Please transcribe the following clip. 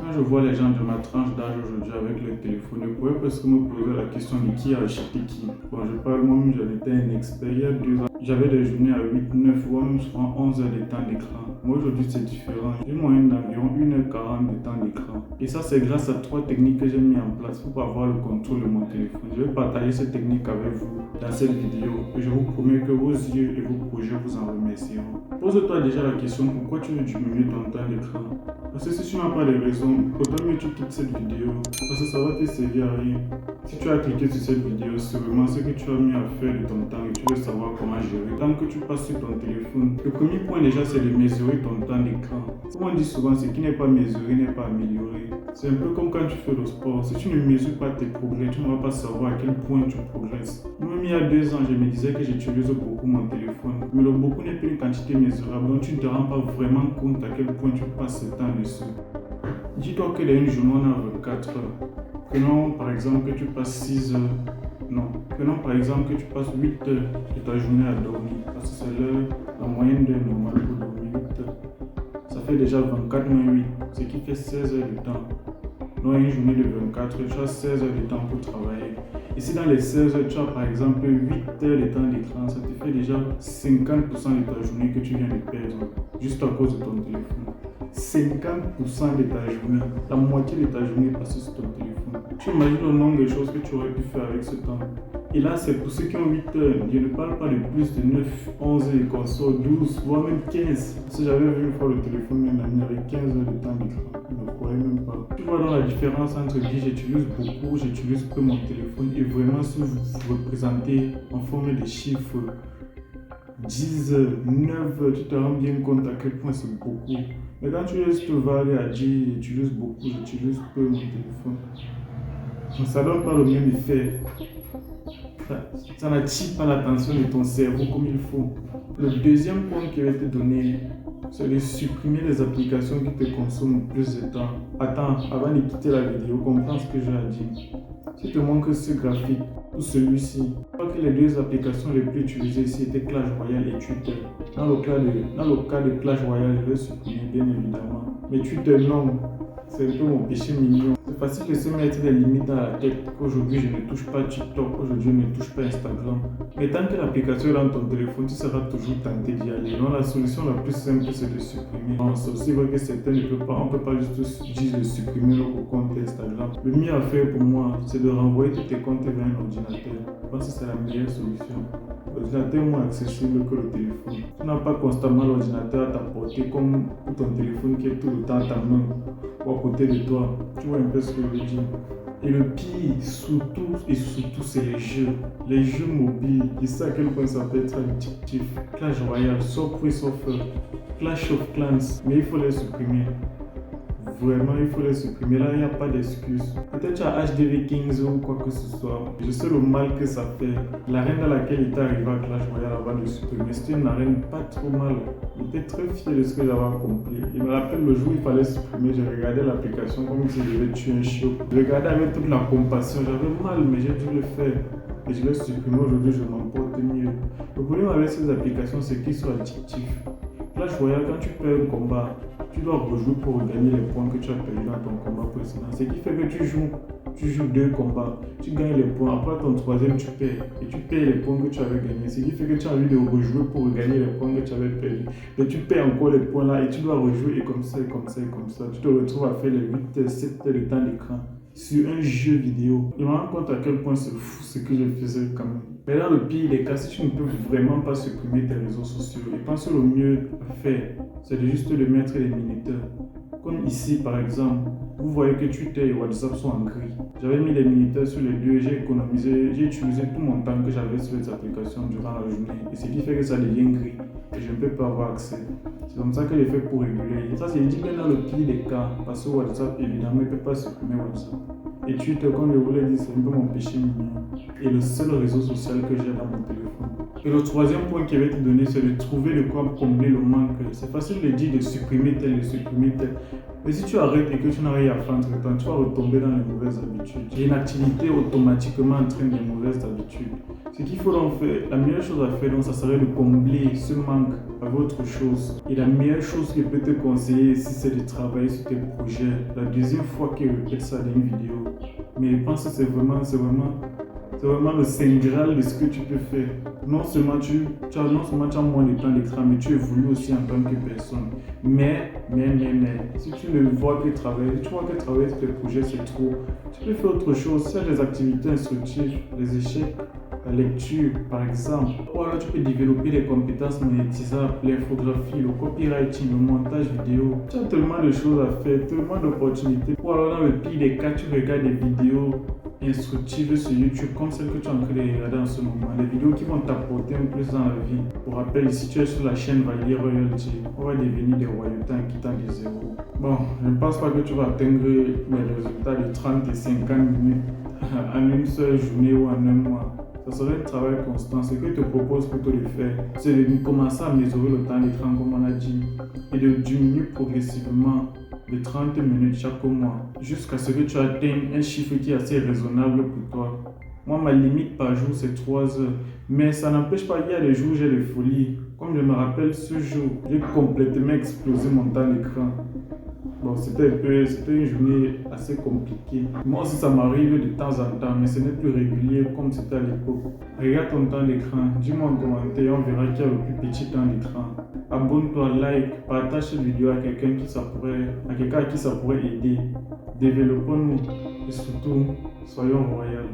Quand je vois les gens de ma tranche d'âge aujourd'hui avec le téléphone, je pourrais presque me poser la question de qui a acheté qui. Bon, je parle moi-même, j'en étais un expert il y a 2 ans. J'avais des journées à 8, 9 voire même souvent 11 heures de temps d'écran. Moi aujourd'hui c'est différent. J'ai une moyenne d'environ 1h40 de temps d'écran. Et ça c'est grâce à 3 techniques que j'ai mis en place pour avoir le contrôle de mon téléphone. Je vais partager ces techniques avec vous dans cette vidéo et je vous promets que vos yeux et vos projets vous en remercieront. Pose-toi déjà la question pourquoi tu veux diminuer ton temps d'écran. Parce que si tu n'as pas de raison, autant mieux tu quittes cette vidéo parce que ça va te servir à rien. Si tu as cliqué sur cette vidéo, c'est vraiment ce que tu as mis à faire de ton temps et tu veux savoir comment gérer. Tant que tu passes sur ton téléphone, le premier point déjà c'est de mesurer ton temps d'écran. Comme on dit souvent, ce qui n'est pas mesuré n'est pas amélioré. C'est un peu comme quand tu fais le sport. Si tu ne mesures pas tes progrès, tu ne vas pas savoir à quel point tu progresses. Moi-même il y a 2 ans, je me disais que j'utilise beaucoup mon téléphone. Mais le beaucoup n'est pas une quantité mesurable, donc tu ne te rends pas vraiment compte à quel point tu passes ce temps dessus. Dis-toi que dans une journée, on a 24 heures. Prenons par exemple que tu passes 6 heures. Non. Prenons par exemple que tu passes 8 heures de ta journée à dormir. Parce que c'est l'heure, la moyenne d'heure normale pour dormir 8 heures. Ça fait déjà 24 moins 8, ce qui fait 16 heures de temps. Dans une journée de 24 heures, tu as 16 heures de temps pour travailler. Et si dans les 16 heures, tu as par exemple 8 heures de temps d'écran, ça te fait déjà 50% de ta journée que tu viens de perdre juste à cause de ton téléphone. 50% de ta journée, la moitié de ta journée passée sur ton téléphone. Tu imagines le nombre de choses que tu aurais pu faire avec ce temps. Et là, c'est pour ceux qui ont 8 heures. Je ne parle pas de plus de 9, 11 et qu'on sort 12, voire même 15. Parce que j'avais vu une fois le téléphone d'un ami avec 15 heures de temps d'écran. Je ne croyais même pas. Tu vois dans la différence entre qui j'utilise beaucoup, j'utilise peu mon téléphone. Et vraiment, si vous représentez en forme de chiffres 10 heures, 9 heures, tu te rends bien compte à quel point c'est beaucoup. Mais quand tu restes vague à dire j'utilise beaucoup, j'utilise peu mon téléphone, ça ne donne pas le même effet. Ça n'attire pas l'attention de ton cerveau comme il faut. Le deuxième point que je vais te donner, c'est de supprimer les applications qui te consomment plus de temps. Attends, avant de quitter la vidéo, comprends ce que j'ai à dire. Si te manque ce graphique ou celui-ci, je crois que les 2 applications les plus utilisées ici étaient Clash Royale et Twitter. Dans le cas de Clash Royale, je vais supprimer bien évidemment. Mais Twitter non, c'est un peu mon péché mignon. C'est facile de se mettre des limites dans la tête. Aujourd'hui, je ne touche pas TikTok, aujourd'hui, je ne touche pas Instagram. Mais tant que l'application est dans ton téléphone, tu seras toujours tenté d'y aller. Donc la solution la plus simple, c'est de supprimer. Bon, c'est aussi vrai que certains ne peuvent pas, on ne peut pas juste dire de supprimer leur compte Instagram. Le mieux à faire pour moi, c'est de renvoyer tous tes comptes vers un ordinateur. Je pense que c'est la meilleure solution. L'ordinateur est moins accessible que le téléphone. Tu n'as pas constamment l'ordinateur à ta portée comme ton téléphone qui est tout le temps à ta main ou à côté de toi. Tu vois un peu ce que je veux dire. Et le pire, surtout, c'est les jeux. Les jeux mobiles. Je sais à quel point ça peut être addictif. Clash Royale, Subway Surfer, Clash of Clans. Mais il faut les supprimer. Vraiment, il faut les supprimer. Là, il n'y a pas d'excuse. Peut-être tu as HD Vikings ou quoi que ce soit. Je sais le mal que ça fait. L'arène dans laquelle il est arrivé à Clash Royale avant de supprimer, c'était une arène pas trop mal. J'étais très fier de ce que j'avais accompli. Il me rappelle le jour où il fallait supprimer, j'ai regardé l'application comme si je devais tuer un chiot. Je regardais avec toute la compassion. J'avais mal, mais j'ai dû le faire. Et je l'ai supprimé. Aujourd'hui, je m'en porte mieux. Le problème avec ces applications, c'est qu'ils sont addictifs. Clash Royale, quand tu perds un combat, tu dois rejouer pour gagner les points que tu as perdus dans ton combat précédent. Ce qui fait que tu joues 2 combats, tu gagnes les points. Après ton troisième, tu perds. Et tu perds les points que tu avais gagnés. Ce qui fait que tu as envie de rejouer pour gagner les points que tu avais perdus. Et tu perds encore les points là et tu dois rejouer et comme ça, et comme ça, et comme ça. Tu te retrouves à faire les 8, 7 heures de temps d'écran sur un jeu vidéo. Je me rends compte à quel point c'est fou ce que je faisais quand même. Mais dans le pire des cas, si tu ne peux vraiment pas supprimer tes réseaux sociaux, je pense que le mieux à faire, c'est de juste de mettre les minuteurs. Comme ici par exemple, vous voyez que Twitter et WhatsApp sont en gris. J'avais mis les minuteurs sur les deux, j'ai utilisé tout mon temps que j'avais sur les applications durant la journée. Et ce qui fait que ça devient gris et je ne peux pas avoir accès. C'est comme ça que j'ai fait pour réguler. Et ça, c'est dit que dans le pire des cas, parce que WhatsApp, évidemment, il ne peut pas supprimer WhatsApp. Et Twitter, comme je vous l'ai dit, c'est un peu mon péché mignon. Et le seul réseau social que j'ai dans mon téléphone. Et le troisième point que je vais te donner, c'est de trouver de quoi combler le manque. C'est facile de dire de supprimer tel. Mais si tu arrêtes et que tu n'as rien à faire entre-temps, tu vas retomber dans les mauvaises habitudes. L'inactivité automatiquement entraîne des mauvaises habitudes. Ce qu'il faut donc faire, la meilleure chose à faire, donc, ça serait de combler ce manque avec autre chose. Et la meilleure chose que je peux te conseiller ici, c'est de travailler sur tes projets. La deuxième fois que je répète ça dans une vidéo. Mais je pense que c'est vraiment le saint graal de ce que tu peux faire. Non seulement tu as moins de temps d'écran, mais tu évolues aussi en tant que personne. Mais, si tu ne vois que travailler, si tu vois que travailler sur tes projets c'est trop, tu peux faire autre chose. Si tu as des activités instructives, des échecs, la lecture par exemple, ou alors tu peux développer des compétences monétisables, l'infographie, le copywriting, le montage vidéo. Tu as tellement de choses à faire, tellement d'opportunités. Ou alors dans le pire des cas, tu regardes des vidéos instructives sur YouTube comme celle que tu es en train de regarder en ce moment, des vidéos qui vont t'apporter un plus dans la vie. Pour rappel, si tu es sur la chaîne Valier Royalty, on va devenir des royautés en quittant des zéros. Bon, je ne pense pas que tu vas atteindre les résultats de 30 et 50 minutes en une seule journée ou en un mois. Ça serait un travail constant. Ce que je te propose plutôt de faire, c'est de commencer à mesurer le temps d'écran comme on a dit et de diminuer progressivement de 30 minutes chaque mois jusqu'à ce que tu atteignes un chiffre qui est assez raisonnable pour toi. Moi, ma limite par jour, c'est 3 heures. Mais ça n'empêche pas qu'il y a des jours où j'ai des folies. Comme je me rappelle ce jour, j'ai complètement explosé mon temps d'écran. Bon, c'était une journée assez compliquée. Moi aussi, ça m'arrive de temps en temps, mais ce n'est plus régulier comme c'était à l'époque. Regarde ton temps d'écran, dis-moi en commentaire, on verra qui a le plus petit temps d'écran. Abonne-toi, like, partage cette vidéo à quelqu'un à qui ça pourrait aider. Développons-nous et surtout, soyons royaux.